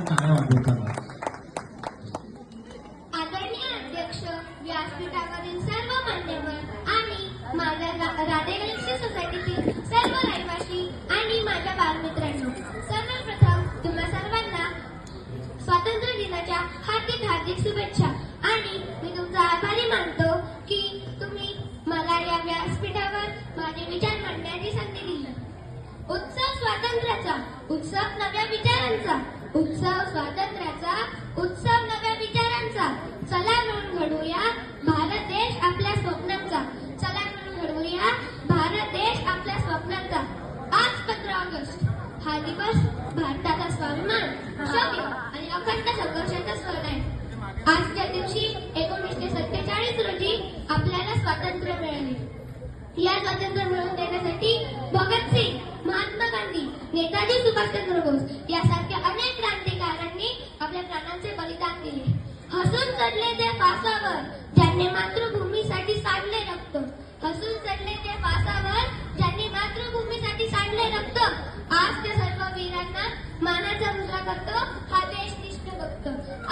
टाळ्या वाजवत चला. आदरणीय अध्यक्ष, व्यासपीठावरील सर्व मान्यवर आणि माझ्या राधे गॅलेक्सी सोसायटीतील सर्व रहिवासी आणि माझ्या बालमित्रांनो, सर्वप्रथम तुम्हा सर्वांना स्वातंत्र्य दिनाच्या हार्दिक हार्दिक शुभेच्छा. आणि मी तुमचा आभारी मानतो की तुम्ही मला या व्यासपीठावर माझे विचार मांडण्याची संधी दिली. उत्सव स्वातंत्र्याचा, उत्सव नव्या विचारांचा, उत्सव स्वातंत्र्याचा, उत्सव नव्या विचारांचा. चला मिळून घडवूया भारत देश आपल्या स्वप्नांचा. चला मिळून घडवूया भारत देश आपल्या स्वप्नांचा. आज 15 ऑगस्ट हा दिवस भारताचा स्वाभिमान, शौर्य आणि अखंड संघर्षाचा सण आहे. आजच्या दिवशी 1947 रोजी आपल्याला स्वातंत्र्य मिळाले. या स्वातंत्र्य मिळवून देण्यासाठी भगतसिंग, महात्मा गांधी, नेताजी सुभाषचंद्र बोस यासारख्या अनेक क्रांतिकारकांनी आपल्या प्राणांचे बलिदान दिले. हसून चढले त्या फासावर ज्यांनी मातृभूमीसाठी सांडले रक्त. हसून चढले त्या फासावर ज्यांनी मातृभूमीसाठी सांडले रक्त. आज त्या सर्व वीरांना मानाचा मुजरा करतो हा देशनिष्ठ भक्त.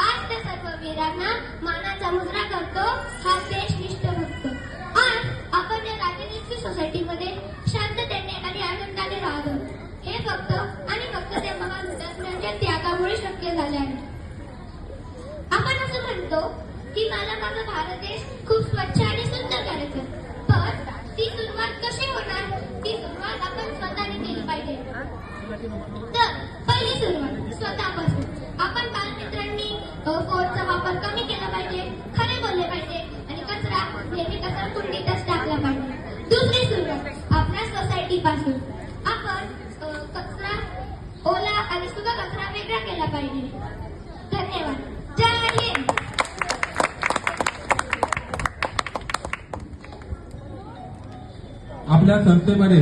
आज त्या सर्व वीरांना मानाचा मुजरा करतो हा देशनिष्ठ भक्त. आज आपण या राधे गॅलेक्सी सोसायटीमध्ये शांततेने आणि आनंदाने राहतो. हे फक्त आणि फक्त त्या महान हुतात्म्यांच्या त्यागामुळे शक्य झाले आहे. आपण असं म्हणतो की मला माझा भारत देश खूप स्वच्छ आणि सुंदर करायचं, पण ती सुरुवात कशी होणार? ती सुरुवात आपण स्वतःने केली पाहिजे. तर पहिली सुरुवात स्वतःपासून. आपण बालमित्रांनी फोनचा वापर कमी केला पाहिजे, खरे बोलले पाहिजे आणि कचरा नेहमी कचरा कुंडीतच टाकला पाहिजे. दुसरी सुरुवात आपल्या सोसायटीपासून. आपण कचरा, ओला आणि सुका कचरा वेगळा केला पाहिजे. धन्यवाद. जय हिंद. आपल्या संस्थेमध्ये